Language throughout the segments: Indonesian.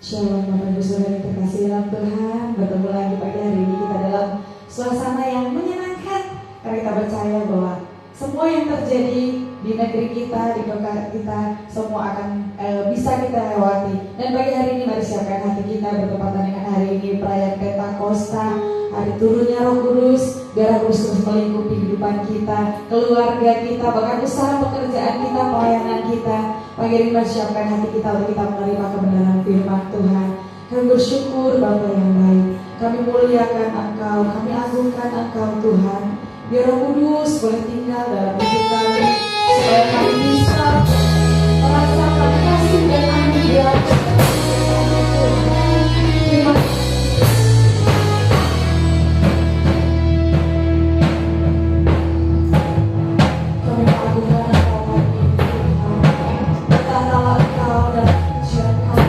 Shalom Bapak Ibu Saudara yang terkasih dalam Tuhan. Bertemu lagi pagi hari ini kita dalam suasana yang menyenangkan, karena kita percaya bahwa semua yang terjadi di negeri kita, di kota kita, semua akan bisa kita lewati. Dan pagi hari ini mari siapkan hati kita bertepatan dengan hari ini perayaan Pentakosta, hari turunnya Roh Kudus. Biar Roh Kudus terus melingkupi kehidupan kita, keluarga kita, bahkan usaha pekerjaan kita, pelayanan kita. Pagi hari ini mari siapkan hati kita untuk kita menerima kebenaran firman Tuhan. Kami bersyukur Bapa yang baik, kami muliakan Engkau, kami agungkan Engkau Tuhan. Biar Roh Kudus boleh tinggal dalam hidup kami, supaya kami bisa merasakan kasih dan anugerah Tuhan. Kami agungkan Engkau hari ini Tuhan. Berkatalah Engkau dalam ujian kami.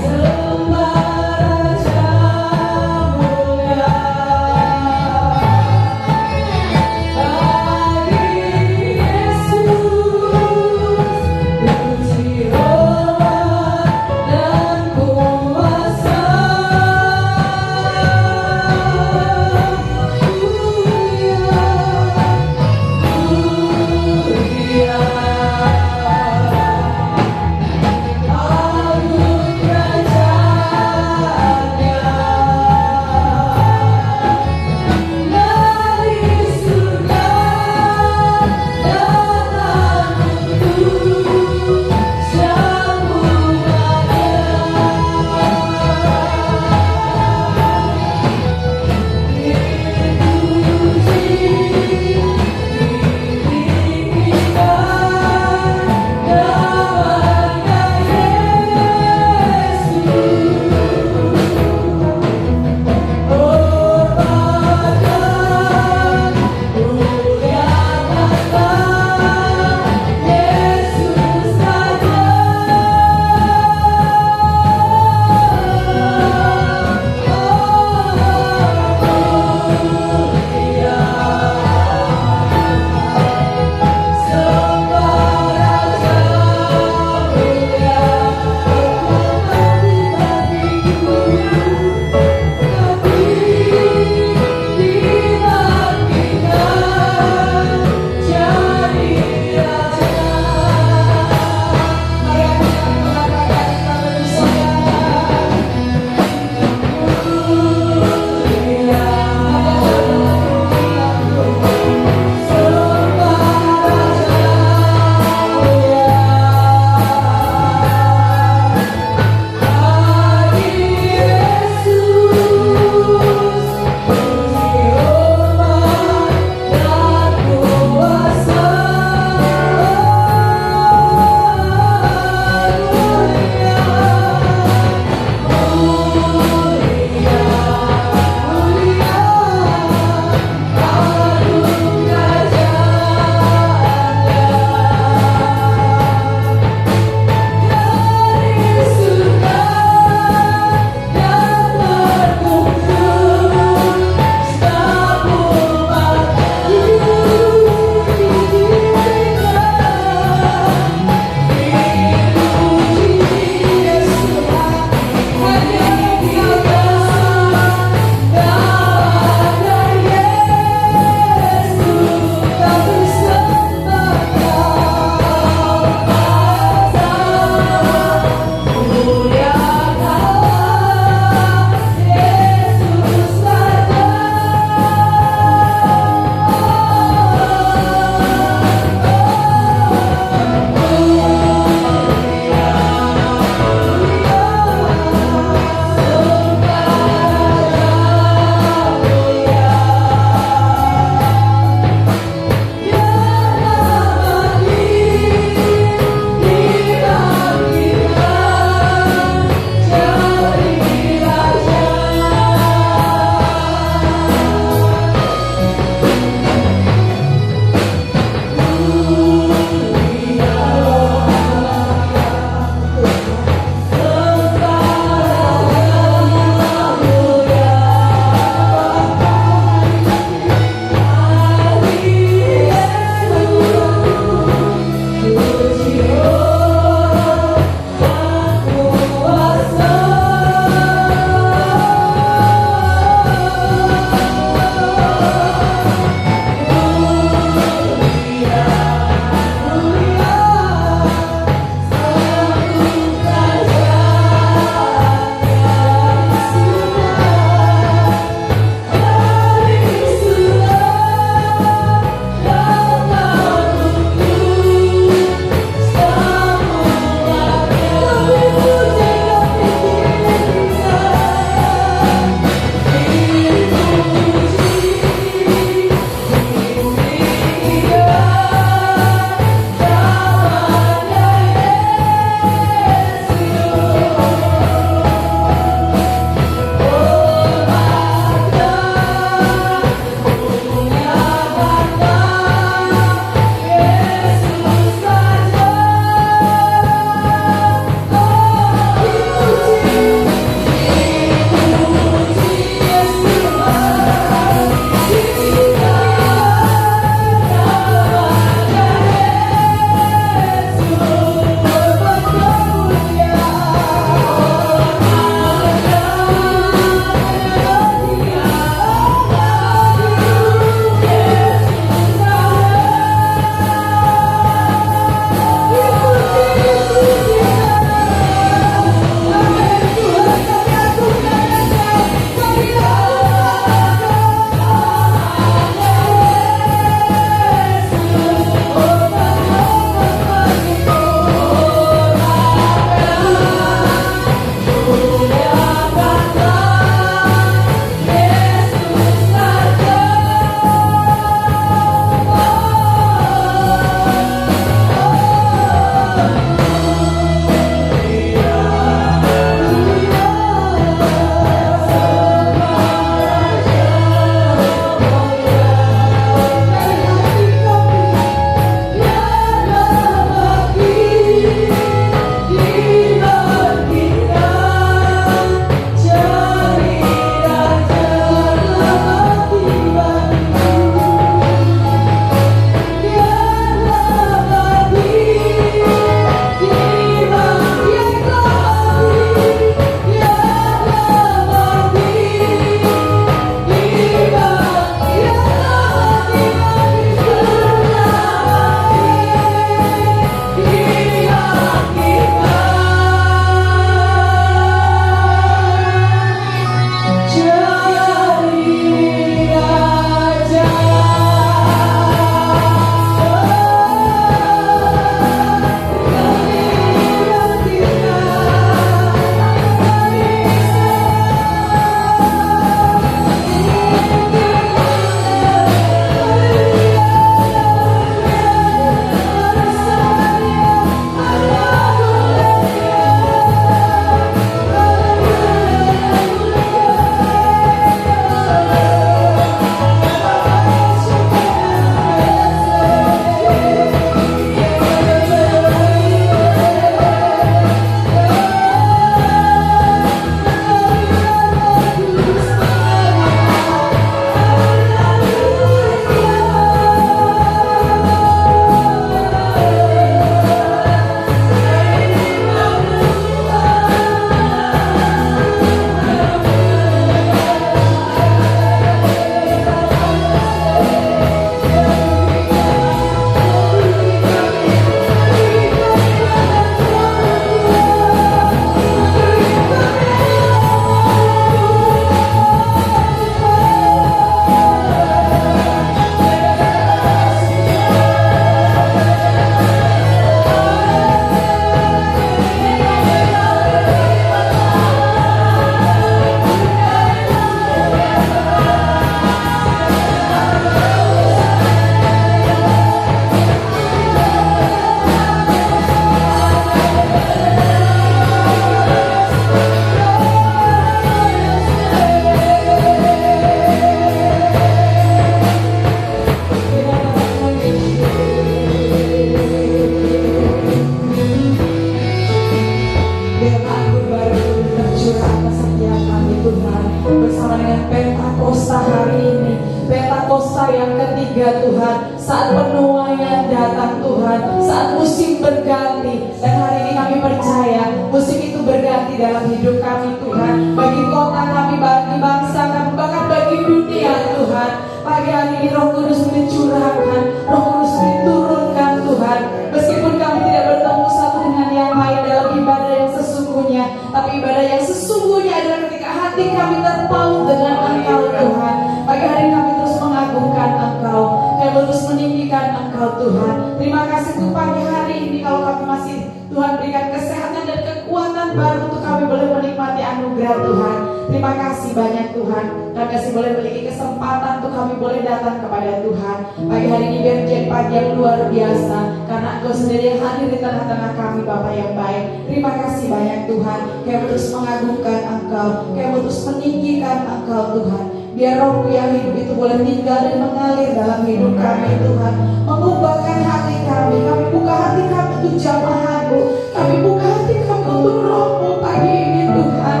Pentakosta hari ini, Pentakosta yang ketiga Tuhan, saat penuaian datang Tuhan, saat musim berganti. Dan hari ini kami percaya musim itu berganti dalam hidup kami Tuhan, bagi kota kami, bagi bangsa kami, bahkan bagi dunia Tuhan. Pagi hari ini Roh Kudus dicurahkan, Roh Kudus diturunkan Tuhan. Meskipun kami tidak bertemu satu dengan yang lain dalam ibadah yang sesungguhnya, tapi ibadah yang sesungguhnya adalah ketika hati kami terpaut dengan Engkau Tuhan. Pagi hari kami terus mengagungkan Engkau, kami terus meninggikan Engkau Tuhan. Terima kasih untuk pagi hari ini, kalau kami masih Tuhan berikan kesehatan dan kekuatan baru untuk kami boleh menikmati anugerah Tuhan. Terima kasih banyak Tuhan, kami masih boleh memiliki kesempatan untuk kami boleh datang kepada Tuhan. Pagi hari ini biar menjadi pagi yang luar biasa, karena Engkau sendiri yang hadir di tengah-tengah kami, Bapa yang baik. Terima kasih banyak Tuhan, kami terus mengagungkan Engkau, kami terus meninggikan Engkau Tuhan. Biar Roh-Mu yang hidup itu boleh tinggal dan mengalir dalam hidup kami Tuhan, mengubahkan hati kami. Kami buka hati kami untuk jamahan-Mu, kami buka hati kami untuk Roh-Mu pagi ini Tuhan.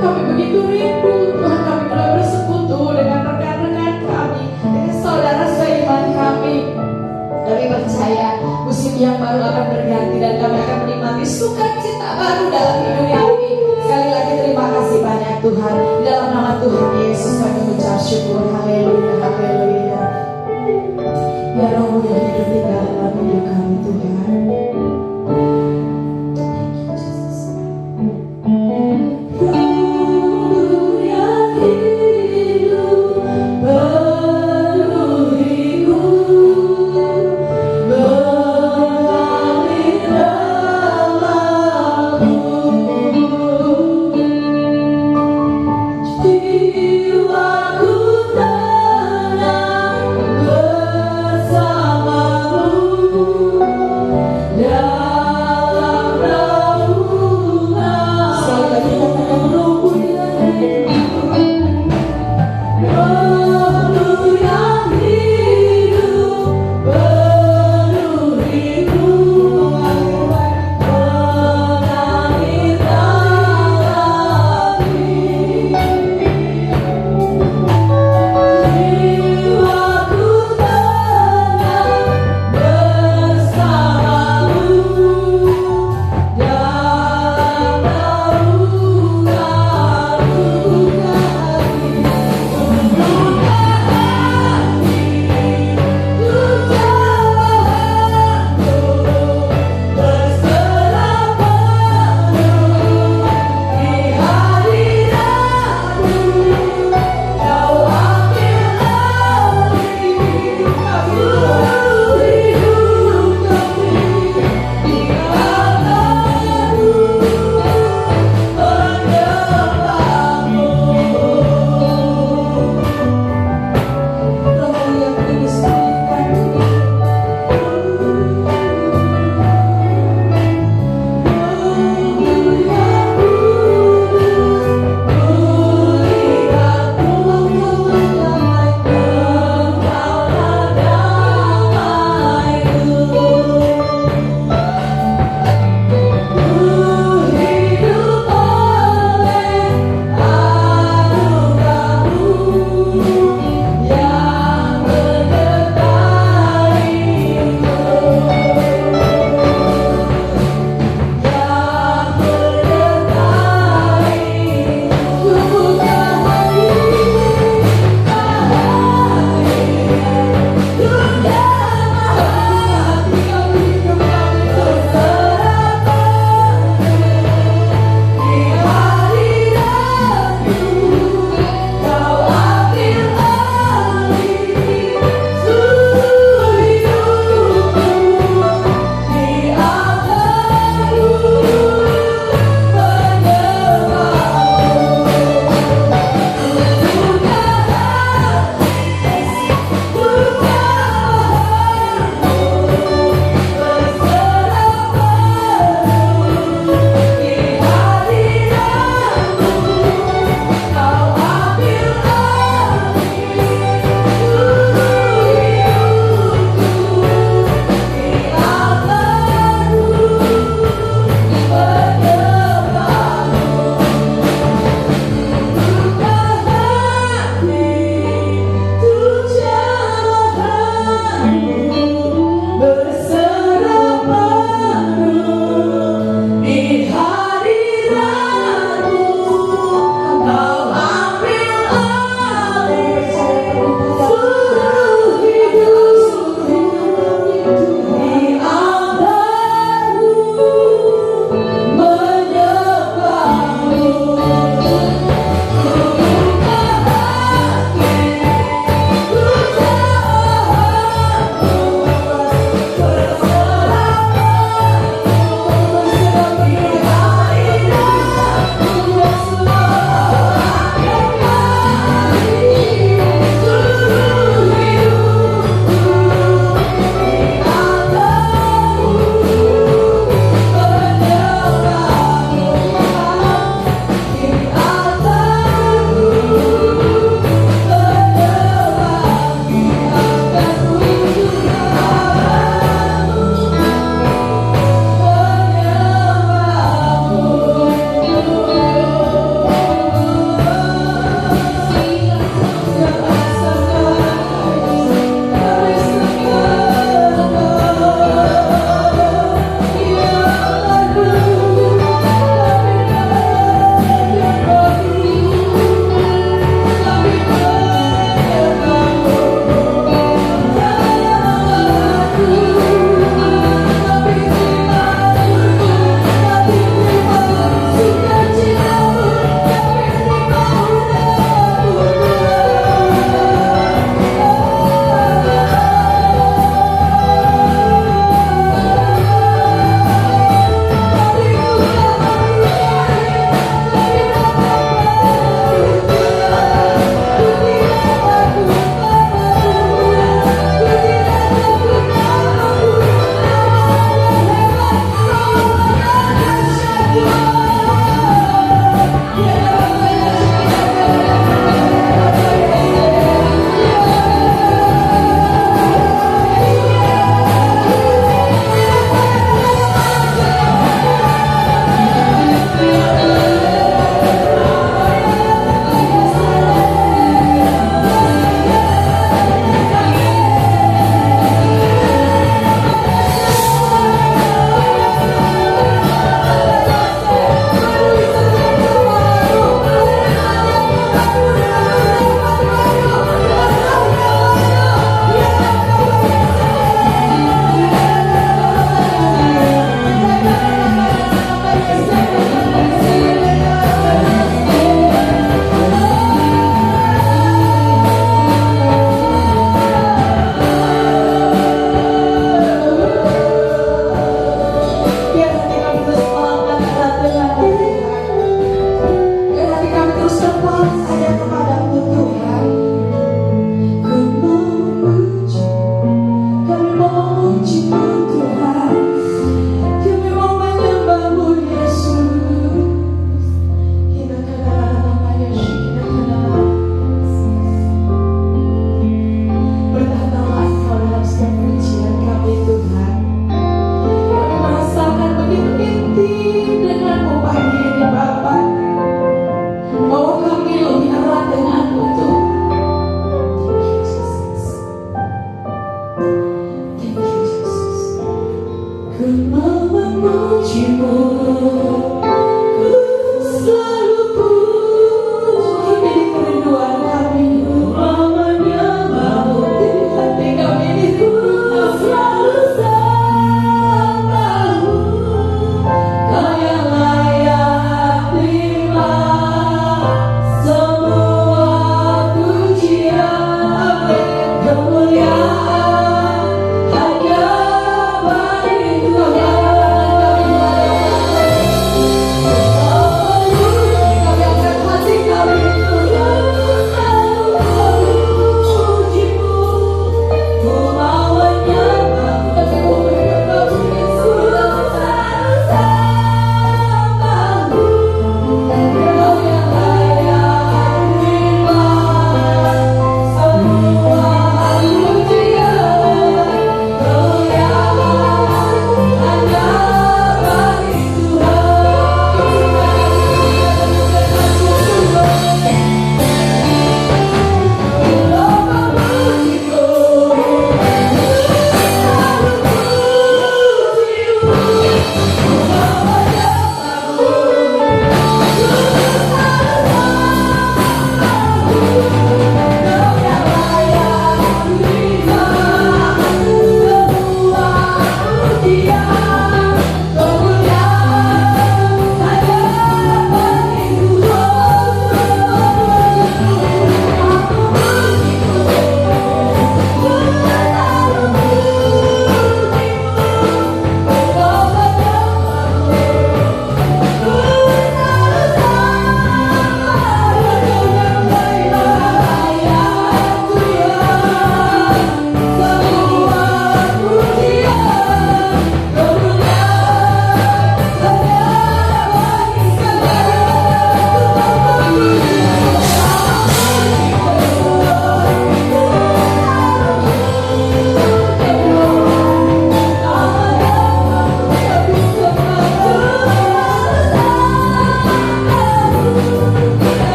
Kami begitu rindu Tuhan, kami boleh bersekutu dengan rekan-rekan kami, dengan saudara seiman kami. Kami percaya musim yang baru akan berganti dan kami akan menikmati sukacita baru dalam hidup kami. Sekali lagi terima kasih banyak Tuhan. Di dalam nama Tuhan Yesus kami mengucap syukur. Haleluya, haleluya. Biar Roh-Mu yang hidup tinggal dalam hidup kami Tuhan. Thank you, Jesus.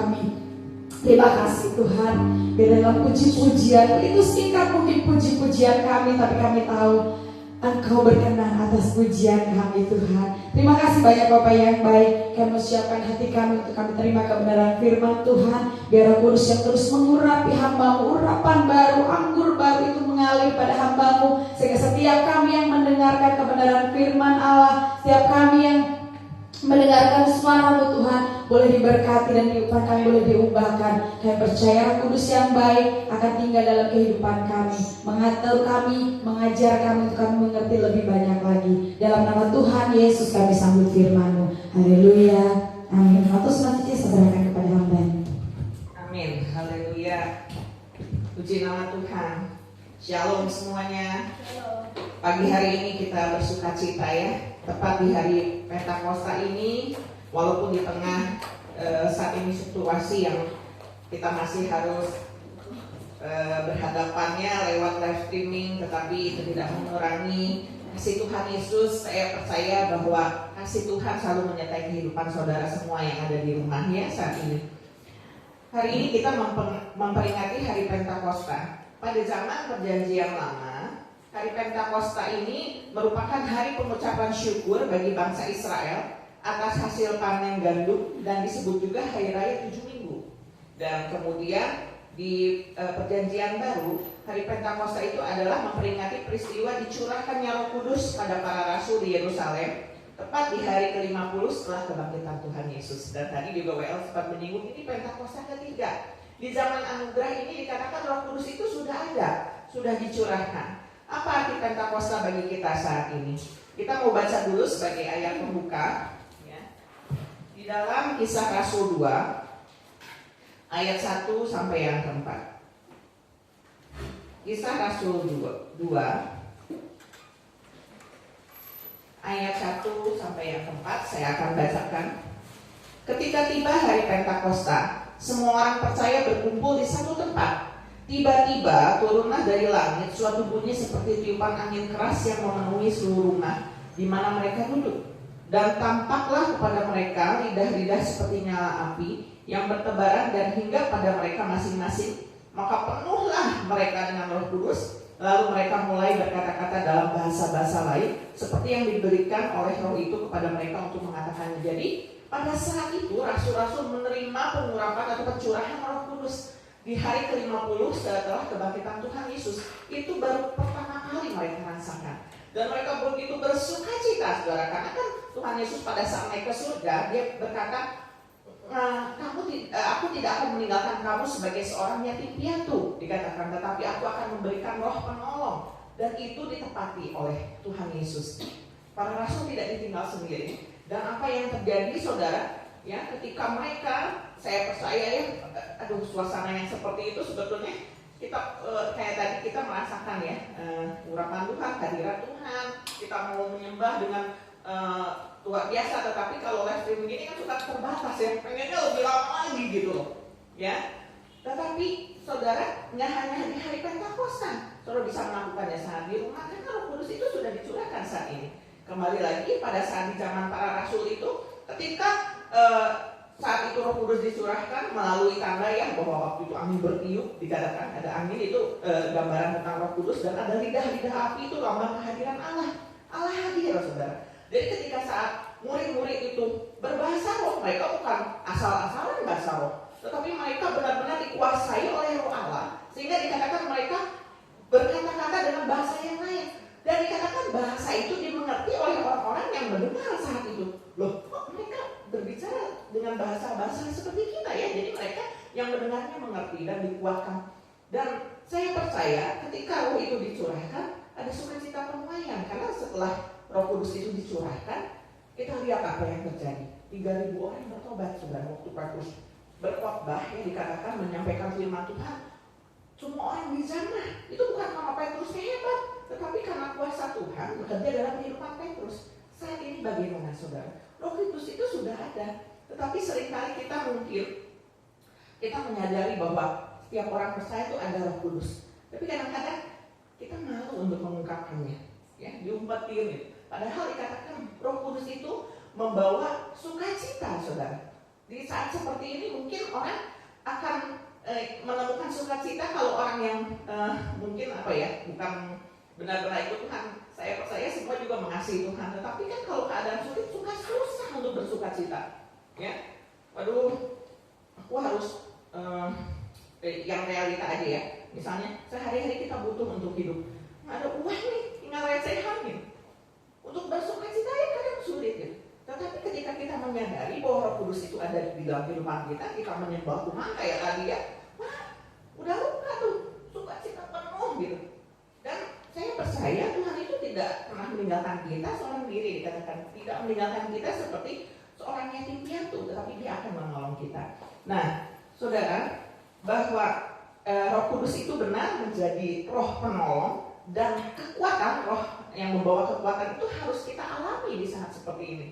kami. Terima kasih Tuhan. Di dalam puji-pujian itu singkat mungkin puji-pujian kami, tapi kami tahu Engkau berkenan atas pujian kami Tuhan. Terima kasih banyak Bapak yang baik. Kami siapkan hati kami untuk kami terima kebenaran firman Tuhan. Biar Roh Kudus yang terus mengurapi hamba-Mu, urapan baru, anggur baru itu mengalir pada hamba-Mu, sehingga setiap kami yang mendengarkan kebenaran firman Allah, setiap kami yang mendengarkan suara-Mu Tuhan, boleh diberkati dan diubahkan, boleh diubahkan. Kami percaya Roh Kudus yang baik akan tinggal dalam kehidupan kami, mengatur kami, mengajar kami untuk kami mengerti lebih banyak lagi. Dalam nama Tuhan Yesus kami sambut firman-Mu. Haleluya. Amin. Waktu selanjutnya saya serahkan kepada hamba. Amin. Haleluya. Puji nama Tuhan. Shalom semuanya. Pagi hari ini kita bersuka cita ya. Tepat di hari Pentakosta ini, walaupun di tengah saat ini situasi yang kita masih harus berhadapannya lewat live streaming, tetapi itu tidak mengurangi kasih Tuhan Yesus. Saya percaya bahwa kasih Tuhan selalu menyertai kehidupan saudara semua yang ada di rumahnya saat ini. Hari ini kita memperingati hari Pentakosta. Pada zaman Perjanjian Lama, hari Pentakosta ini merupakan hari pengucapan syukur bagi bangsa Israel atas hasil panen gandum dan disebut juga hari raya 7 minggu. Dan kemudian di Perjanjian Baru, hari Pentakosta itu adalah memperingati peristiwa dicurahkannya Roh Kudus pada para rasul di Yerusalem tepat di hari ke-50 setelah kebangkitan Tuhan Yesus. Dan tadi juga WL sempat menyinggung ini Pentakosta ketiga. Di zaman anugerah ini dikatakan Roh Kudus itu sudah ada, sudah dicurahkan. Apa arti Pentakosta bagi kita saat ini? Kita mau baca dulu sebagai ayat pembuka ya. Di dalam Kisah Rasul 2 ayat 1 sampai yang keempat. Kisah Rasul 2 ayat 1 sampai yang keempat saya akan bacakan. Ketika tiba hari Pentakosta, semua orang percaya berkumpul di satu tempat. Tiba-tiba turunlah dari langit suatu bunyi seperti tiupan angin keras yang memenuhi seluruh rumah di mana mereka duduk. Dan tampaklah kepada mereka lidah-lidah seperti nyala api yang bertebaran dan hingga pada mereka masing-masing. Maka penuhlah mereka dengan Roh Kudus. Lalu mereka mulai berkata-kata dalam bahasa-bahasa lain seperti yang diberikan oleh Roh itu kepada mereka untuk mengatakannya. Jadi pada saat itu rasul-rasul menerima pengurapan atau pencurahan Roh Kudus di hari ke-50 setelah kebangkitan Tuhan Yesus. Itu baru pertama kali mereka rasakan. Dan mereka begitu bersuka cita, saudara, karena kan Tuhan Yesus pada saat naik ke surga, dia berkata, aku tidak akan meninggalkan kamu sebagai seorang yatim piatu, dikatakan, tetapi aku akan memberikan Roh penolong. Dan itu ditepati oleh Tuhan Yesus. Para rasul tidak ditinggal sendiri. Dan apa yang terjadi, saudara, ya, ketika mereka, saya percaya ya, suasana yang seperti itu sebetulnya kita kayak tadi kita merasakan ya, urapan Tuhan, hadirat Tuhan, kita mau menyembah dengan luar biasa. Tetapi kalau live streaming ini kan suka terbatas ya, pengennya lebih lama lagi gitu loh, ya. Tetapi saudara, nggak hanya di hari Pentakosta, saudara bisa melakukannya saat di rumah karena Roh Kudus itu sudah dicurahkan saat ini. Kembali lagi pada saat di zaman para rasul itu, ketika saat itu Roh Kudus dicurahkan melalui tanda ya, bahwa waktu itu angin bertiup, dikatakan ada angin itu gambaran tentang Roh Kudus, dan ada lidah-lidah api itu lambang kehadiran Allah. Allah hadir, saudara. Jadi ketika saat murid-murid itu berbahasa roh, mereka bukan asal-asalan bahasa roh, tetapi mereka benar-benar dikuasai oleh Roh Allah, sehingga dikatakan mereka berkata-kata dengan bahasa yang lain. Dan dikatakan bahasa itu dimengerti oleh orang-orang yang mendengar saat itu. Loh, kok mereka berbicara dengan bahasa-bahasa seperti kita ya? Jadi mereka yang mendengarnya mengerti dan dikuatkan. Dan saya percaya ketika roh itu dicurahkan, ada sukacita penuaian. Karena setelah Roh Kudus itu dicurahkan, kita lihat apa yang terjadi. 3.000 orang bertobat, saudara, waktu Petrus berkhotbah yang dikatakan menyampaikan firman Tuhan. Semua orang dijamah. Itu bukan karena Petrusnya hebat, tetapi karena kuasa Tuhan bekerja dalam kehidupan Petrus. Saat ini bagaimana, saudara? Roh Kudus itu sudah ada, tetapi seringkali kita mungkin kita menyadari bahwa setiap orang percaya itu ada Roh Kudus. Tapi kadang-kadang kita malu untuk mengungkapkannya, ya, diumpetin. Padahal dikatakan Roh Kudus itu membawa sukacita, saudara. Di saat seperti ini mungkin orang akan menemukan sukacita kalau orang yang mungkin bukan benar-benar ikut Tuhan. Saya percaya semua juga mengasihi Tuhan, tetapi kan kalau keadaan sulit susah untuk bersukacita. Ya, waduh, aku harus yang realita aja ya. Misalnya sehari-hari kita butuh untuk hidup, nggak ada uang nih, tinggal saya hamil. Untuk bersukacita ya kadang sulit ya. Tetapi ketika kita menyadari bahwa Roh Kudus itu ada di dalam kehidupan kita menyembah Tuhan kayak tadi ya, wah, udah lupa tuh, sukacita penuh gitu. Dan saya percaya Tuhan itu tidak pernah meninggalkan kita seorang diri, dikatakan tidak meninggalkan kita seperti seorang yatim piatu, tetapi Dia akan menolong kita. Nah, saudara, bahwa Roh Kudus itu benar menjadi Roh penolong dan kekuatan, Roh yang membawa kekuatan itu harus kita alami di saat seperti ini.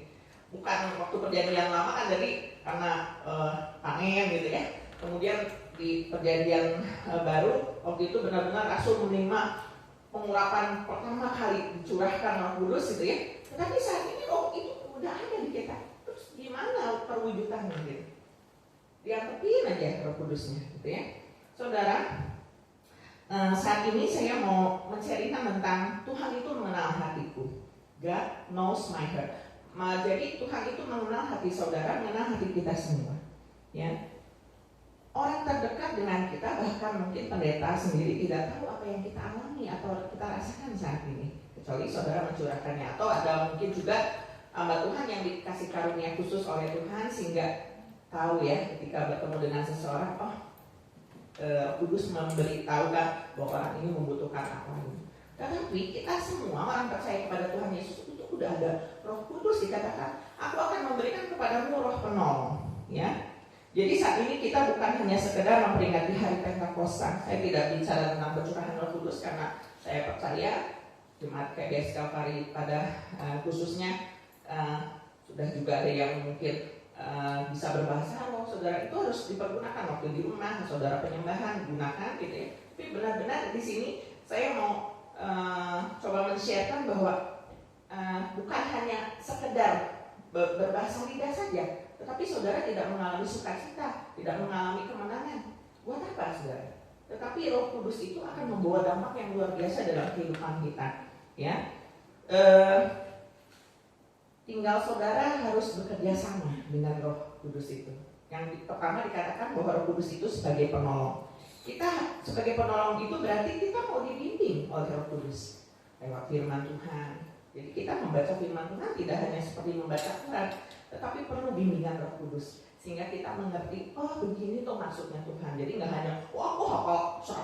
Bukan waktu perjanjian lama kan dari karena panen gitu ya. Kemudian di perjanjian baru waktu itu benar-benar Rasul menerima pengurapan pertama kali dicurahkan Roh Kudus gitu ya. Tetapi saat ini Roh itu udah ada di kita. Terus gimana perwujudannya gitu? Diantepin aja Roh Kudusnya gitu ya. Saudara, saat ini saya mau menceritakan tentang Tuhan itu mengenal hatiku. God knows my heart. Jadi Tuhan itu mengenal hati saudara, mengenal hati kita semua. Ya, orang terdekat dengan kita, bahkan mungkin pendeta sendiri tidak tahu apa yang kita alami atau kita rasakan saat ini, kecuali saudara mencurahkannya. Atau ada mungkin juga hamba Tuhan yang dikasih karunia khusus oleh Tuhan sehingga tahu ya ketika bertemu dengan seseorang, Kudus memberitahukan bahwa orang ini membutuhkan apa ini. Tetapi kita semua orang percaya kepada Tuhan Yesus itu udah ada Roh Kudus, dikatakan, aku akan memberikan kepadamu Roh penolong. Ya, jadi saat ini kita bukan hanya sekedar memperingati hari Pentakosta. Saya tidak bicara tentang pencurahan Roh Kudus karena saya percaya jemaat KBS Kalvari pada khususnya sudah juga ada yang mungkin bisa berbahasa roh. Saudara itu harus dipergunakan waktu di rumah, saudara penyembahan gunakan gitu ya. Tapi benar-benar di sini saya mau coba men-sharekan bahwa bukan hanya sekedar berbahasa lidah saja, tetapi saudara tidak mengalami sukacita, tidak mengalami kemenangan. Buat apa saudara? Tetapi Roh Kudus itu akan membawa dampak yang luar biasa dalam kehidupan kita. Ya, tinggal saudara harus bekerja sama dengan Roh Kudus itu. Yang pertama dikatakan bahwa Roh Kudus itu sebagai penolong. Kita sebagai penolong itu berarti kita mau dibimbing oleh Roh Kudus lewat firman Tuhan. Jadi kita membaca firman Tuhan tidak hanya seperti membaca Quran, tetapi perlu bimbingan Roh Kudus sehingga kita mengerti, oh begini tuh maksudnya Tuhan. Jadi nggak hanya, wah aku hafal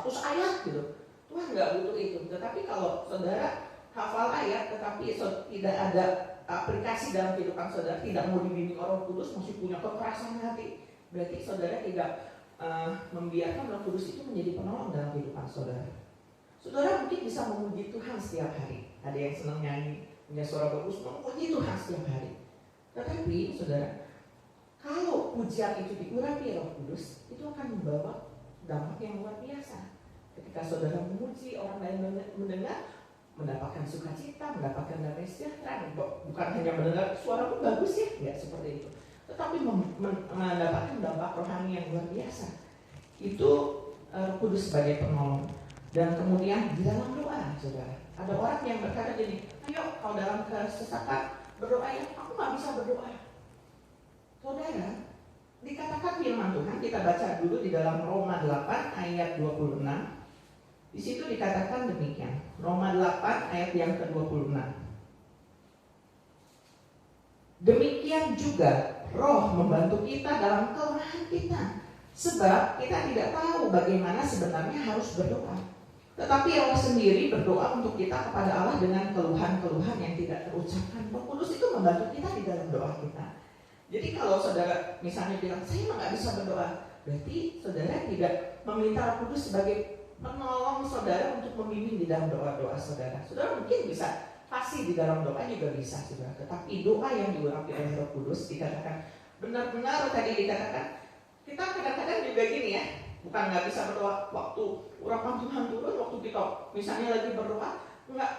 100 ayat gitu. Tuhan nggak butuh itu. Tetapi kalau saudara hafal ayat tetapi tidak ada aplikasi dalam kehidupan saudara, tidak mau dibimbing Roh Kudus, masih punya kekerasan hati, berarti saudara tidak membiarkan Roh Kudus itu menjadi penolong dalam kehidupan saudara. Saudara mungkin bisa memuji Tuhan setiap hari. Ada yang senang nyanyi, punya suara bagus, memuji Tuhan setiap hari. Tetapi saudara, kalau pujian itu diurapi Roh Kudus, itu akan membawa dampak yang luar biasa. Ketika saudara memuji, orang lain mendengar, mendapatkan sukacita, mendapatkan damai sejahtera. Bukan hanya mendengar suaramu bagus ya, nggak seperti itu, tetapi mendapatkan dampak rohani yang luar biasa. Itu Roh Kudus sebagai penolong. Dan kemudian di dalam doa, saudara, ada orang yang berkata gini, ayo kalau dalam kesesakan berdoa ya, aku nggak bisa berdoa. Saudara, dikatakan firman Tuhan, kita baca dulu di dalam Roma 8 ayat 26. Di situ dikatakan demikian, Roma 8 ayat yang ke-26. Demikian juga Roh membantu kita dalam kelemahan kita, sebab kita tidak tahu bagaimana sebenarnya harus berdoa. Tetapi Roh sendiri berdoa untuk kita kepada Allah dengan keluhan-keluhan yang tidak terucapkan. Roh Kudus itu membantu kita di dalam doa kita. Jadi kalau saudara misalnya bilang, saya nggak bisa berdoa, berarti saudara tidak meminta Roh Kudus sebagai menolong saudara untuk membimbing di dalam doa-doa saudara. Saudara mungkin bisa fasih di dalam doa juga bisa saudara. Tetapi doa yang diurapi oleh Roh Kudus dikatakan benar-benar tadi dikatakan, kita kadang-kadang juga gini ya, bukan nggak bisa berdoa waktu urapan Tuhan turun, waktu kita misalnya lagi berdoa nggak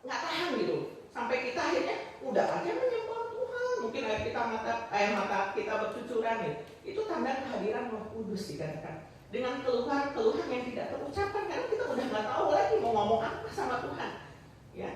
tahan gitu, sampai kita akhirnya udah aja menyembah Tuhan, mungkin air mata kita bercucuran gitu. Itu tanda kehadiran Roh Kudus dikatakan. Dengan keluhan-keluhan yang tidak terucapkan, karena kita udah nggak tahu lagi mau ngomong apa sama Tuhan. Ya,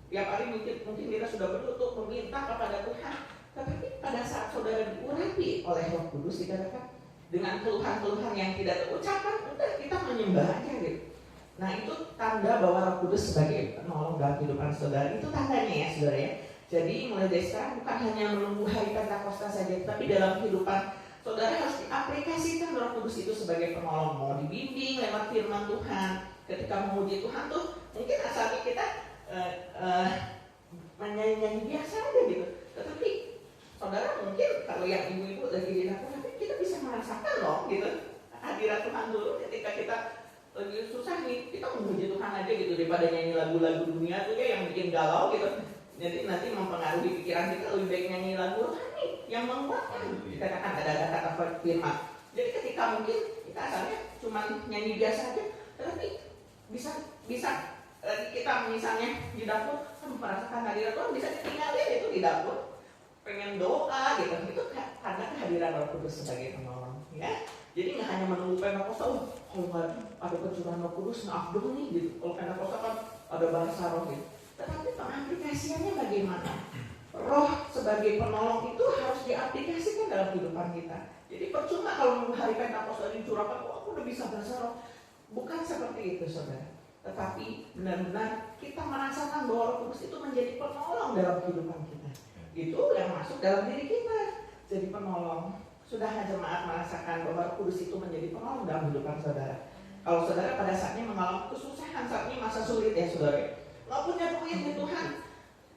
tiap hari mungkin kita sudah berlutut meminta kepada Tuhan, tetapi pada saat saudara diurapi oleh Roh Kudus dikatakan dengan keluhan-keluhan yang tidak terucapkan, udah kita menyembah aja gitu. Nah itu tanda bahwa Roh Kudus sebagai penolong dalam kehidupan saudara. Itu tandanya ya saudara ya. Jadi mulai dari sekarang bukan hanya menunggu hari Pentakosta saja, tapi dalam kehidupan saudara harus diaplikasikan Roh Kudus itu sebagai penolong. Mau dibimbing lewat firman Tuhan. Ketika memuji Tuhan tuh mungkin asalnya kita nyanyi-nyanyi biasa aja gitu. Tetapi saudara mungkin kalau yang ibu-ibu lagi di dapur, tapi kita bisa merasakan loh gitu hadirat Tuhan dulu ketika kita lagi susah nih, kita memuji Tuhan aja gitu daripada nyanyi lagu-lagu dunia tuh ya yang bikin galau gitu. Jadi nanti mempengaruhi pikiran kita, lebih baik nyanyi lagu rohani yang menguatkan. Dikatakan ada kata firman. Jadi ketika mungkin kita asalnya cuma nyanyi biasa aja, tetapi bisa kita misalnya di dapur merasakan hadirat Tuhan, bisa ditinggalin itu di dapur, pengen doa gitu. Itu karena kehadiran Roh Kudus sebagai penolong. Ya, jadi nggak hanya menunggu Pentakosta. Kalau nggak ada pencurahan Roh Kudus, nggak afdol nih gitu. Kalau Pentakosta kan ada bahasa roh gitu. Tetapi pengaplikasiannya bagaimana? Roh sebagai penolong itu harus diaplikasikan dalam kehidupan kita. Jadi percuma kalau menunggu hari Pentakosta dicurahkan, aku udah bisa bahasa roh. Bukan seperti itu saudara. Tetapi benar-benar kita merasakan bahwa Roh Kudus itu menjadi penolong dalam kehidupan kita. Itu yang masuk dalam diri kita. Jadi penolong. Sudah jemaat merasakan bahwa Roh Kudus itu menjadi penolong dalam kehidupan saudara. Kalau saudara pada saatnya mengalami kesusahan, saat ini masa sulit ya saudara, nggak punya duit ya Tuhan,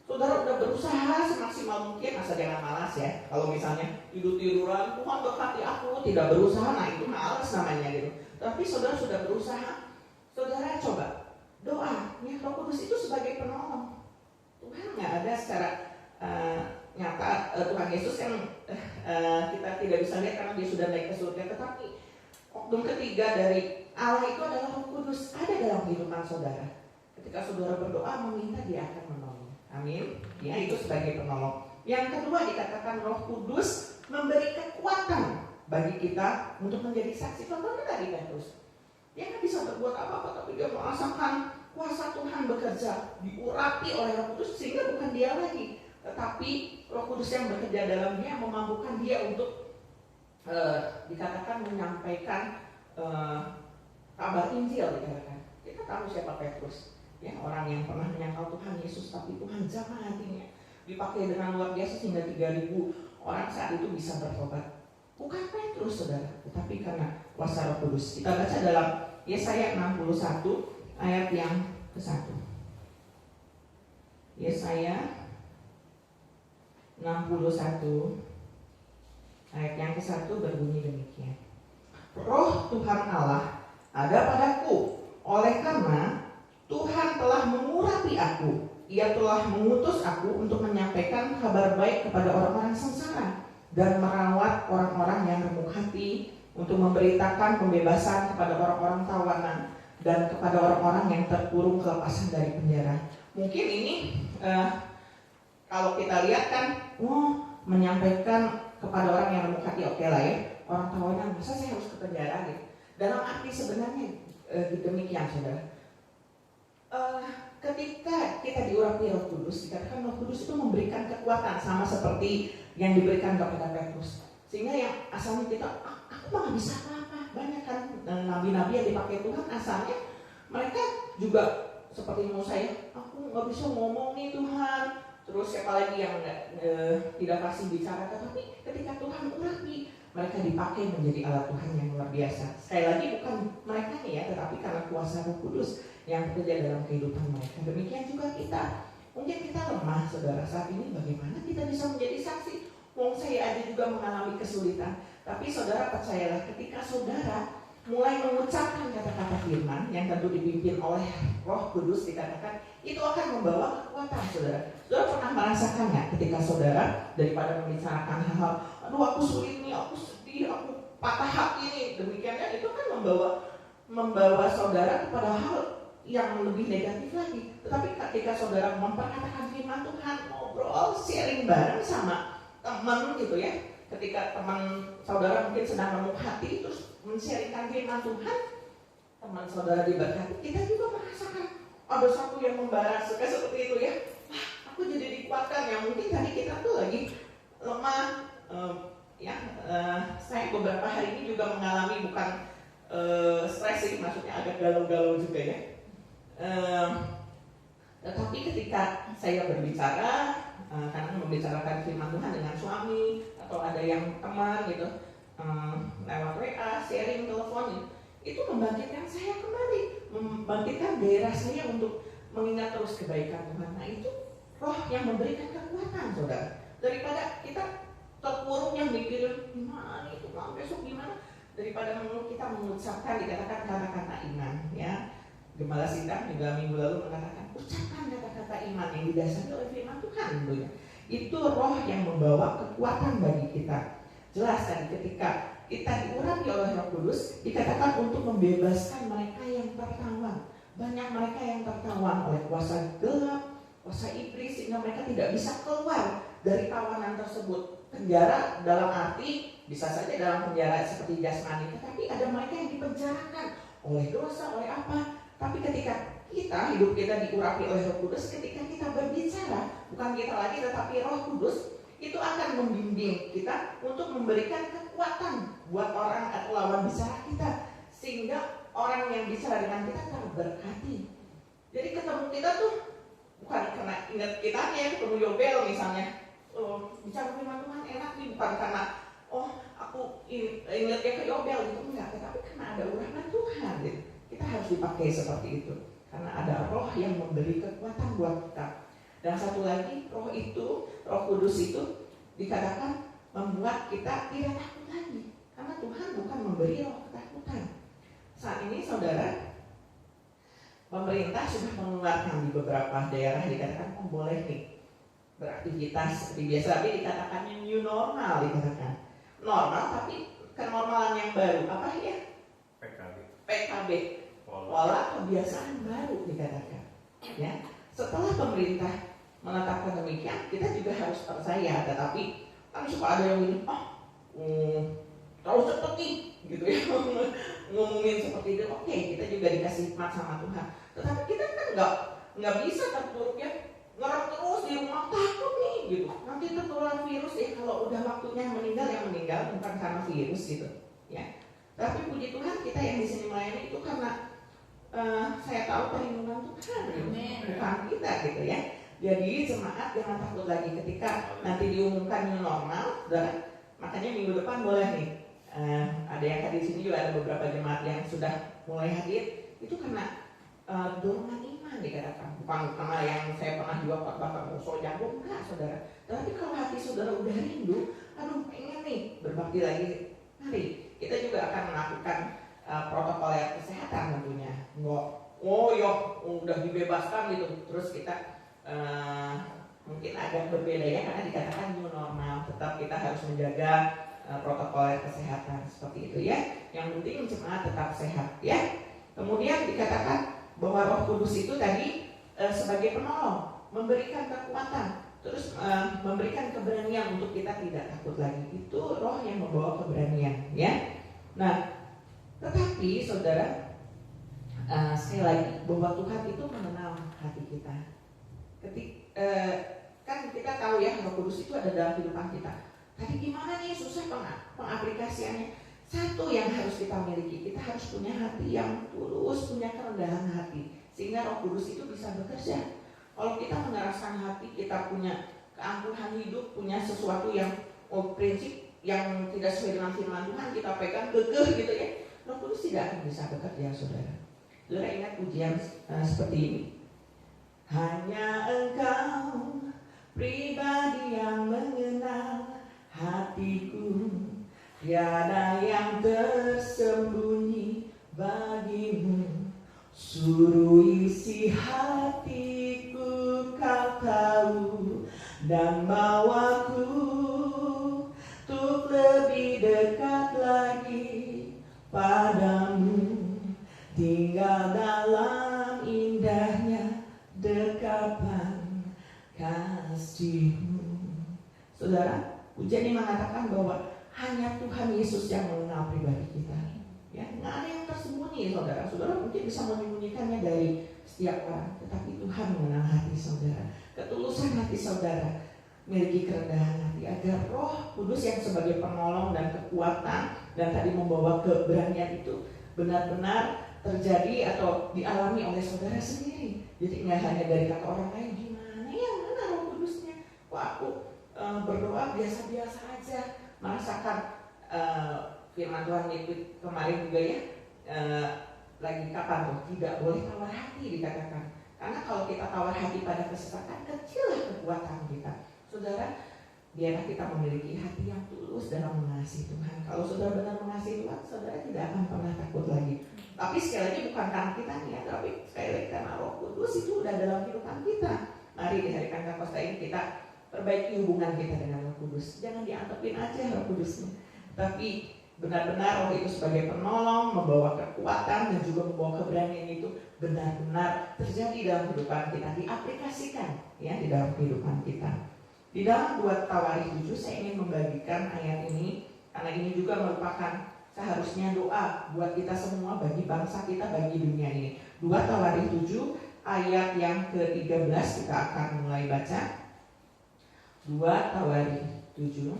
saudara udah berusaha semaksimal mungkin, asal jangan malas ya. Kalau misalnya tidur-tiduran, Tuhan berkati aku, tidak berusaha, nah itu malas namanya gitu. Tapi saudara sudah berusaha, saudara coba doa, ya Roh Kudus itu sebagai penolong. Tuhan nggak ada secara nyata, Tuhan Yesus kan kita tidak bisa lihat karena dia sudah naik ke surga, tetapi oknum ketiga dari Allah itu adalah Roh Kudus ada dalam kehidupan saudara. Ketika saudara berdoa meminta, dia akan menolong. Amin. Ya, itu sebagai penolong. Yang kedua dikatakan Roh Kudus memberi kekuatan bagi kita untuk menjadi saksi. Contohnya tadi Petrus, dia nggak bisa berbuat apa-apa, tapi dia merasakan kuasa Tuhan bekerja, diurapi oleh Roh Kudus sehingga bukan dia lagi, tetapi Roh Kudus yang bekerja dalam dia memampukan dia untuk dikatakan menyampaikan kabar Injil dikatakan. Kita tahu siapa Petrus. Ya, orang yang pernah menyangkal Tuhan Yesus, tapi Tuhan jamah hatinya, dipakai dengan luar biasa sehingga 3.000 orang saat itu bisa bertobat. Bukan Petrus saudara, tetapi karena kuasa Roh Kudus. Kita baca dalam Yesaya 61 ayat yang ke-1. Yesaya 61 ayat yang ke-1 berbunyi demikian. Roh Tuhan Allah ada padaku, oleh karena Tuhan telah mengurapi aku. Ia telah mengutus aku untuk menyampaikan kabar baik kepada orang-orang sengsara dan merawat orang-orang yang remuk hati, untuk memberitakan pembebasan kepada orang-orang tawanan dan kepada orang-orang yang terkurung kelepasan dari penjara. Mungkin ini kalau kita lihat kan, menyampaikan kepada orang yang remuk hati, oke lah ya, orang tawanan, masa saya harus ke penjara gitu. Dalam arti sebenarnya demikian saudara. Ketika kita diurapi Roh Kudus, dikatakan Roh Kudus itu memberikan kekuatan sama seperti yang diberikan kepada Petrus. Sehingga yang asalnya kita, aku mah gak bisa apa-apa. Banyak kan nabi-nabi yang dipakai Tuhan, asalnya mereka juga seperti saya, aku gak bisa ngomong nih Tuhan. Terus siapa lagi yang tidak pasti bicara, tetapi ketika Tuhan urapi, mereka dipakai menjadi alat Tuhan yang luar biasa. Sekali lagi bukan mereka nih ya, tetapi karena kuasa Roh Kudus yang bekerja dalam kehidupan mereka. Demikian juga kita. Mungkin kita lemah saudara saat ini, bagaimana kita bisa menjadi saksi? Wong saya aja juga mengalami kesulitan. Tapi saudara percayalah, ketika saudara mulai mengucapkan kata-kata firman yang tentu dipimpin oleh Roh Kudus, dikatakan itu akan membawa kekuatan saudara. Saudara pernah merasakan nggak ketika saudara daripada membicarakan hal-hal, aduh aku sulit nih, aku sedih, aku patah hati nih, demikiannya itu kan membawa saudara kepada hal yang lebih negatif lagi. Tetapi ketika saudara memperkatakan firman Tuhan, ngobrol, sharing bareng sama teman gitu ya, ketika teman saudara mungkin sedang nemu hati terus men-sharingkan firman Tuhan, teman saudara diberkati, kita juga merasakan ada satu yang membara, suka seperti itu ya. Wah, aku jadi dikuatkan ya. Mungkin tadi kita tuh lagi lemah, saya beberapa hari ini juga mengalami bukan stres sih, maksudnya agak galau-galau juga ya. Tetapi ketika saya berbicara, karena membicarakan firman Tuhan dengan suami atau ada yang teman gitu, lewat WA, sharing, telepon, itu membangkitkan saya kembali, membangkitkan gairah saya untuk mengingat terus kebaikan Tuhan. Nah itu roh yang memberikan kekuatan, saudara. Daripada kita terpuruk yang mikirin gimana itu, besok gimana, daripada kita mengucapkan, dikatakan kata-kata iman ya. Gembala Sidang juga minggu lalu mengatakan ucapkan kata-kata iman yang didasari oleh firman Tuhan tentunya. Itu roh yang membawa kekuatan bagi kita. Jelas tadi ketika kita diurapi oleh Roh Kudus, dikatakan untuk membebaskan mereka yang tertawan. Banyak mereka yang tertawan oleh kuasa gelap, kuasa iblis, sehingga mereka tidak bisa keluar dari tawanan tersebut. Penjara dalam arti bisa saja dalam penjara seperti jasmani, tetapi ada mereka yang dipenjarakan oleh dosa, oleh apa. Tapi ketika hidup kita diurapi oleh Roh Kudus, ketika kita berbicara, bukan kita lagi tetapi Roh Kudus, itu akan membimbing kita untuk memberikan kekuatan buat orang atau lawan bicara kita, sehingga orang yang bicara dengan kita terberkati. Jadi ketemu kita tuh bukan karena ingat kitanya, ketemu Yobel misalnya, bicara firman Tuhan enak nih, bukan karena aku ingat ya ke Yobel gitu, enggak, tetapi karena ada urapan Tuhan gitu. Kita harus dipakai seperti itu karena ada roh yang memberi kekuatan buat kita. Dan satu lagi, roh Kudus itu dikatakan membuat kita tidak takut lagi, karena Tuhan bukan memberi roh ketakutan. Saat ini saudara, pemerintah sudah mengeluarkan di beberapa daerah, dikatakan boleh nih beraktivitas seperti biasa, tapi dikatakannya new normal, dikatakan normal tapi kenormalan yang baru, apa ya? PKB, pola kebiasaan baru dikatakan. Ya, setelah pemerintah menetapkan demikian, kita juga harus percaya. Tetapi kan suka ada yang bilang, terlalu cepet nih, gitu ya, ngomongin seperti itu. Oke, kita juga dikasih hikmat sama Tuhan. Tetapi kita kan nggak bisa terpuruk ya, ngerem terus di rumah, takut nih, gitu. Nanti tertular virus ya, kalau udah waktunya meninggal ya meninggal, bukan karena virus gitu, ya. Tapi puji Tuhan kita yang di sini melayani itu karena saya tahu perlindungan Tuhan, bukan kita gitu ya. Jadi jemaat jangan takut lagi ketika nanti diumumkan new normal, saudara. Makanya minggu depan boleh nih. Ada yang tadi di sini juga ada beberapa jemaat yang sudah mulai hadir. Itu karena dorongan iman dikatakan, bukan karena yang saya pernah juga khotbah so jago, enggak saudara. Tapi kalau hati saudara udah rindu, pengen nih berbakti lagi, mari kita juga akan melakukan protokol kesehatan tentunya. Udah dibebaskan gitu, terus kita mungkin agak berbeda ya, karena dikatakan new normal, tetap kita harus menjaga protokol kesehatan seperti itu ya. Yang penting jemaat tetap sehat ya. Kemudian dikatakan bahwa Roh Kudus itu tadi sebagai penolong, memberikan kekuatan, terus memberikan keberanian untuk kita tidak takut lagi. Itu roh yang membawa keberanian ya. Nah, tetapi saudara, sekali lagi bahwa Tuhan itu mengenal hati kita. Kan kita tahu ya, Roh Kudus itu ada dalam kehidupan kita. Tadi gimana nih susah pengaplikasiannya? Satu yang harus kita miliki, kita harus punya hati yang tulus, punya kerendahan hati, sehingga Roh Kudus itu bisa bekerja. Kalau kita mengeraskan hati, kita punya keangkuhan hidup, punya sesuatu yang prinsip yang tidak sesuai dengan firman Tuhan, kita pegang kekeh gitu ya, Roh Kudus tidak akan bisa bekerja, saudara. Saudara ingat pujian seperti ini. Hanya Engkau pribadi yang mengenal hatiku, tiada yang tersembunyi bagimu. Suruh isi hatiku Kau tahu, dan bawaku untuk lebih dekat lagi padamu, tinggal dalam indahnya dekapan kasih-Mu. Saudara, Pujian ini mengatakan bahwa hanya Tuhan Yesus yang mengenal pribadi kita. Ya, nggak ada yang tersembunyi, saudara. Saudara mungkin bisa menyembunyikannya dari setiap orang, tetapi Tuhan mengenal hati saudara. Ketulusan hati saudara, miliki kerendahan hati, agar Roh Kudus yang sebagai penolong dan kekuatan dan tadi membawa keberanian itu benar-benar terjadi atau dialami oleh saudara sendiri. Jadi nggak hanya dari kata orang lain, gimana yang mana Roh Kudusnya? Kok aku berdoa biasa-biasa aja, merasakan firman Tuhan itu kemarin juga ya, lagi kapan tuh? Tidak boleh tawar hati dikatakan. Karena kalau kita tawar hati pada kesesatan, kecillah kekuatan kita. Saudara, biarlah kita memiliki hati yang tulus dalam mengasihi Tuhan. Kalau saudara benar mengasihi Tuhan, saudara tidak akan pernah takut lagi. Tapi sekali lagi bukan karena kita nih ya, tapi sekali lagi karena Roh Kudus itu udah dalam kehidupan kita. Mari di hari Pentakosta ini kita perbaiki hubungan kita dengan Roh Kudus. Jangan diantepin aja Roh Kudusnya, tapi benar-benar Roh itu sebagai penolong, membawa kekuatan dan juga membawa keberanian itu benar-benar terjadi dalam kehidupan kita, diaplikasikan ya di dalam kehidupan kita. Di dalam 2 Tawarikh 7 saya ingin membagikan ayat ini karena ini juga merupakan seharusnya doa buat kita semua, bagi bangsa kita, bagi dunia ini. 2 Tawarikh 7 ayat yang ke-13 kita akan mulai baca. 2 Tawarikh 7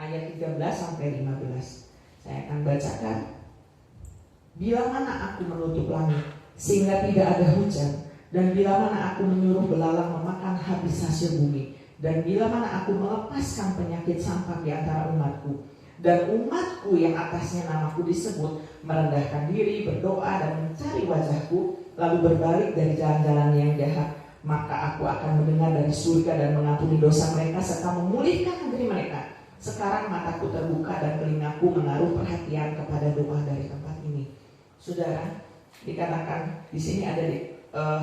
ayat 13 sampai 15. Saya akan bacakan. Bila mana aku menutup langit sehingga tidak ada hujan, dan bila mana aku menyuruh belalang memakan habis hasil bumi, dan bila mana aku melepaskan penyakit campak di antara umatku, dan umatku yang atasnya namaku disebut merendahkan diri, berdoa dan mencari wajahku, lalu berbalik dari jalan-jalan yang jahat, maka aku akan mendengar dari surga dan mengampuni dosa mereka serta memulihkan negeri mereka. Sekarang mataku terbuka dan telingaku menaruh perhatian kepada doa dari tempat ini. Saudara, dikatakan di sini ada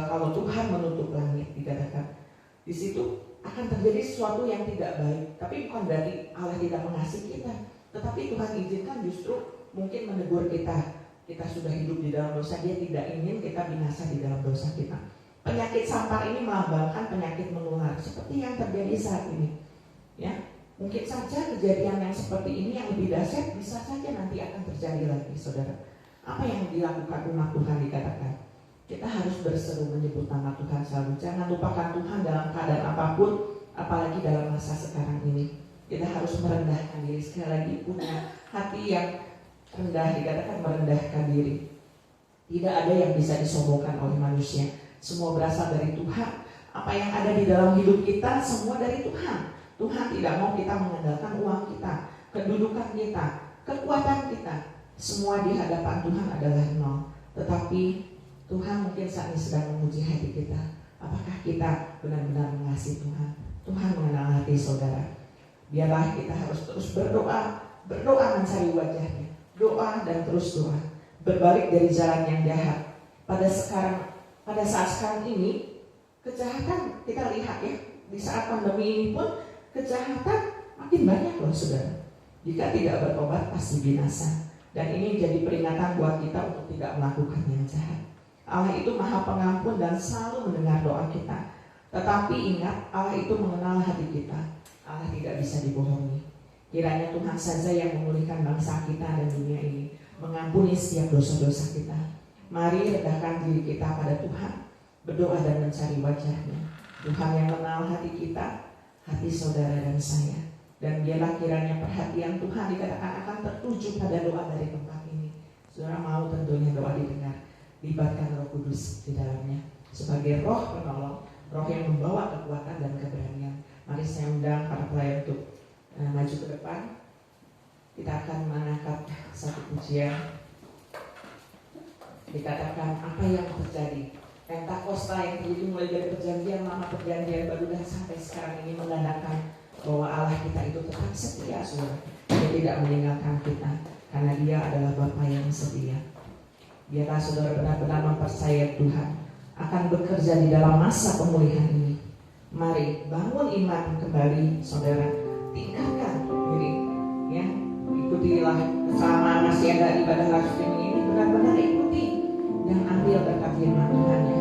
kalau Tuhan menutup langit, dikatakan di situ akan terjadi sesuatu yang tidak baik. Tapi bukan berarti Allah tidak mengasihi kita, tetapi Tuhan izinkan justru mungkin menegur kita. Kita sudah hidup di dalam dosa, Dia tidak ingin kita binasa di dalam dosa kita. Penyakit sampar ini melambangkan penyakit menular seperti yang terjadi saat ini. Ya, mungkin saja kejadian yang seperti ini yang lebih dahsyat bisa saja nanti akan terjadi lagi, saudara. Apa yang dilakukan umat Tuhan dikatakan? Kita harus berseru menyebut nama Tuhan selalu. Jangan lupakan Tuhan dalam keadaan apapun, apalagi dalam masa sekarang ini. Kita harus merendahkan diri, sekali lagi punya hati yang rendah, dikatakan merendahkan diri. Tidak ada yang bisa disombongkan oleh manusia. Semua berasal dari Tuhan. Apa yang ada di dalam hidup kita semua dari Tuhan. Tuhan tidak mau kita mengandalkan uang kita, kedudukan kita, kekuatan kita. Semua di hadapan Tuhan adalah nol. Tetapi Tuhan mungkin saat ini sedang menguji hati kita. Apakah kita benar-benar mengasihi Tuhan? Tuhan mengenal hati saudara. Biarlah kita harus terus berdoa mencari wajahnya. Doa dan terus doa. Berbalik dari jalan yang jahat. Pada saat sekarang ini, kejahatan kita lihat ya, di saat pandemi ini pun kejahatan makin banyak loh saudara. Jika tidak bertobat pasti binasa. Dan ini jadi peringatan buat kita untuk tidak melakukan yang jahat. Allah itu Maha Pengampun dan selalu mendengar doa kita. Tetapi ingat, Allah itu mengenal hati kita. Allah tidak bisa dibohongi. Kiranya Tuhan saja yang memulihkan bangsa kita dan dunia ini, mengampuni setiap dosa-dosa kita. Mari rendahkan diri kita pada Tuhan, berdoa dan mencari wajah-Nya. Tuhan yang mengenal hati kita, hati saudara dan saya. Dan biarlah kiranya perhatian Tuhan dikatakan akan tertuju pada doa dari tempat ini. Saudara mau tentunya doa didengar. Libatkan Roh Kudus di dalamnya sebagai roh penolong, roh yang membawa kekuatan dan keberanian. Mari saya undang para pelayan untuk maju ke depan. Kita akan mengangkat satu pujian. Dikatakan apa yang terjadi. Pentakosta yang terjadi mulai dari perjanjian lama, perjanjian baru dan sampai sekarang ini menandakan bahwa Allah kita itu tetap setia, saudara. Dia tidak meninggalkan kita karena Dia adalah Bapa yang setia. Biarlah saudara benar-benar mempercayai Tuhan akan bekerja di dalam masa pemulihan ini. Mari bangun iman kembali, saudara. Tingkatkan diri, ya. Ikutilah selama masih ada ibadah live streaming ini, benar-benar ikuti dan ambil berkat firman Tuhan ya.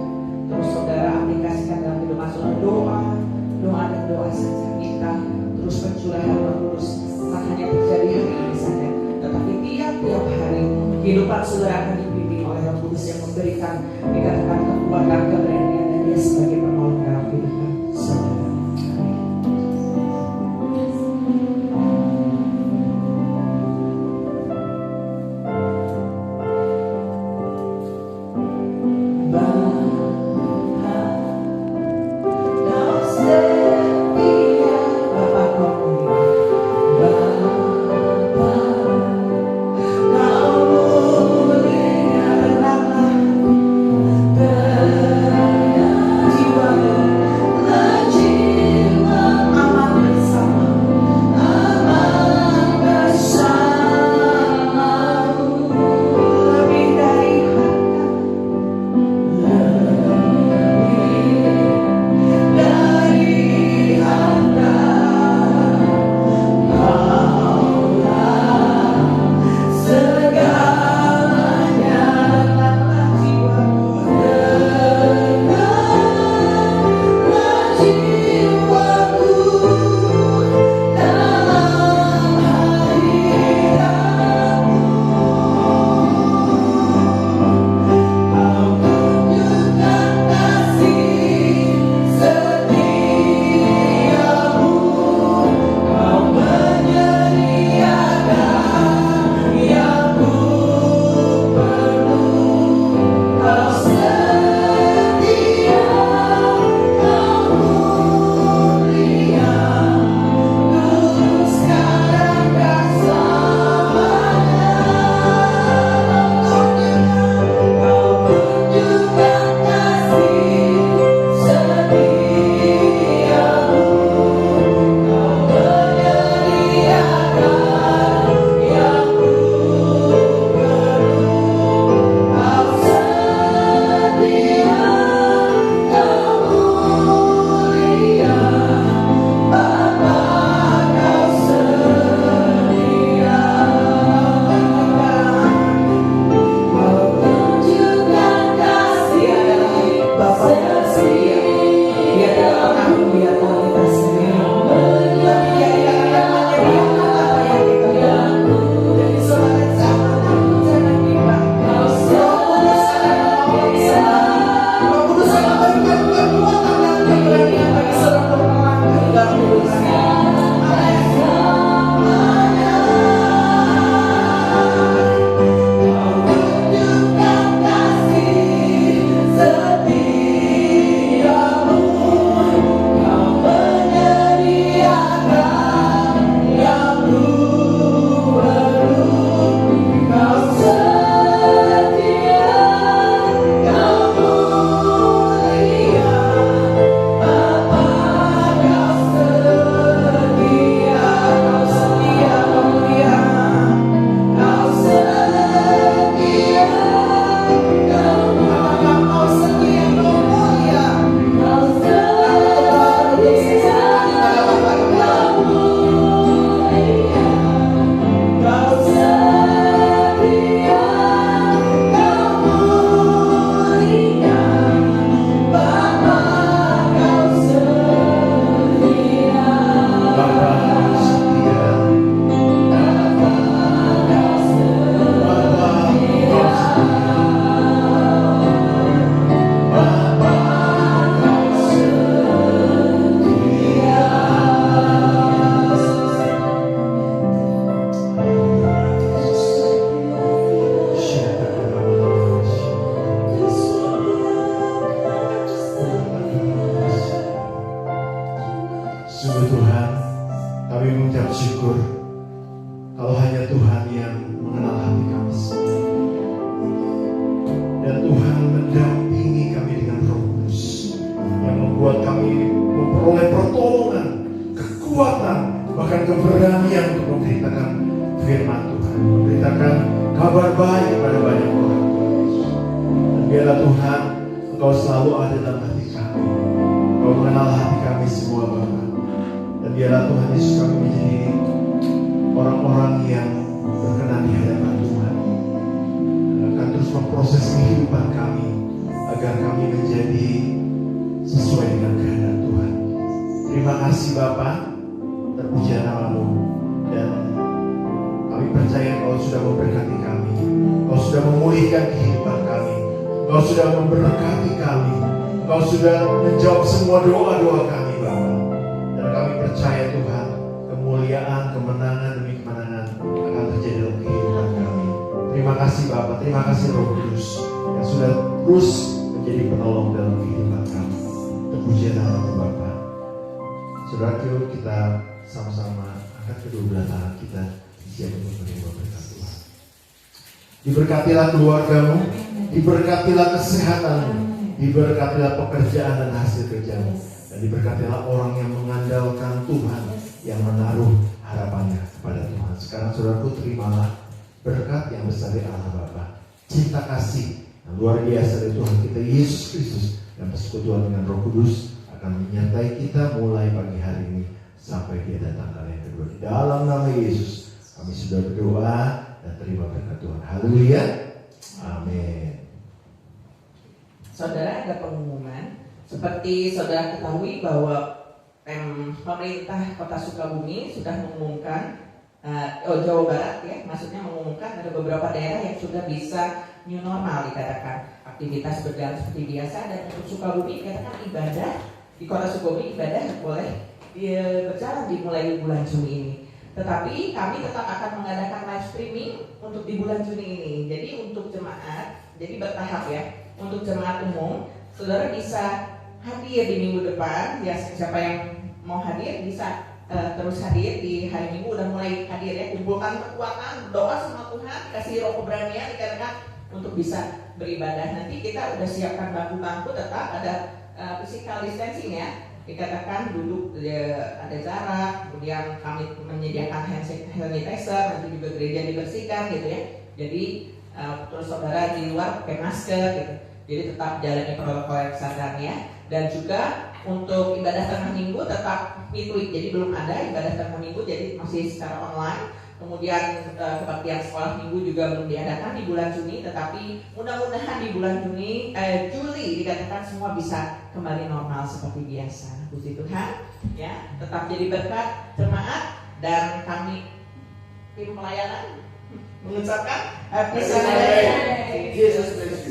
Terus saudara aplikasikan dalam hidup saudara, doa dan doa saja. Kehidupan saudara akan dipimpin oleh Roh Kudus yang memberikan, dikatakan kekuatan, keberanian, dan Dia sebagai penolong dalam kehidupan saudara. Percaya Kau sudah memberkati kami, Kau memulihkan kehidupan kami. Engkau sudah memberkati kami. Engkau sudah menjawab semua doa-doa kami, Bapa. Dan kami percaya Tuhan, kemuliaan, kemenangan demi kemenangan akan terjadi dalam kehidupan kami. Terima kasih Bapa, terima kasih Roh Kudus yang sudah terus menjadi penolong dalam kehidupan kami. Terpujian nama Bapa. Saudara, kita sama-sama angkat kedua belah tangan kita, siap untuk menerima berkat Tuhan. Diberkatilah keluargamu, diberkatilah kesehatanmu, diberkatilah pekerjaan dan hasil kerjamu, dan diberkatilah orang yang mengandalkan Tuhan, yang menaruh harapannya kepada Tuhan. Sekarang saudaraku, terimalah berkat yang besar dari Allah Bapa, cinta kasih yang luar biasa dari Tuhan kita Yesus Kristus, dan persekutuan dengan Roh Kudus akan menyertai kita mulai pagi hari ini sampai Dia datang kali yang kedua. Di dalam nama Yesus kami sudah berdoa dan terima berkat Tuhan. Haleluya. Amin. Saudara, ada pengumuman. Seperti saudara ketahui bahwa pemerintah Kota Sukabumi sudah mengumumkan, Jawa Barat ya, maksudnya mengumumkan ada beberapa daerah yang sudah bisa new normal, dikatakan aktivitas berjalan seperti biasa. Dan untuk Sukabumi dikatakan ibadah di Kota Sukabumi, ibadah boleh berjalan dimulai di bulan Juni ini. Tetapi kami tetap akan mengadakan live streaming untuk di bulan Juni ini. Jadi untuk jemaat, jadi bertahap ya. Untuk jemaat umum, saudara bisa hadir di minggu depan. Ya, siapa yang mau hadir bisa terus hadir di hari Minggu. Udah mulai hadir ya. Kumpulkan kekuatan, doa sama Tuhan, kasih roh keberanian dikatakan untuk bisa beribadah. Nanti kita udah siapkan bangku-bangku, tetap ada physical distancing ya. Dikatakan duduk ada jarak, kemudian kami menyediakan hand sanitizer, nanti juga gereja dibersihkan gitu ya. Jadi terus saudara di luar pakai masker gitu. Jadi tetap jalani protokol kesehatan ya. Dan juga untuk ibadah tengah minggu tetap midweek, jadi belum ada ibadah tengah minggu, jadi masih secara online. Kemudian kebaktian sekolah minggu juga belum diadakan di bulan Juni, tetapi mudah-mudahan di bulan Juli dikatakan semua bisa kembali normal seperti biasa. Puji Tuhan ya, tetap jadi berkat jemaat, dan kami tim pelayanan mengucapkan Happy Sunday. Yesus Kristus.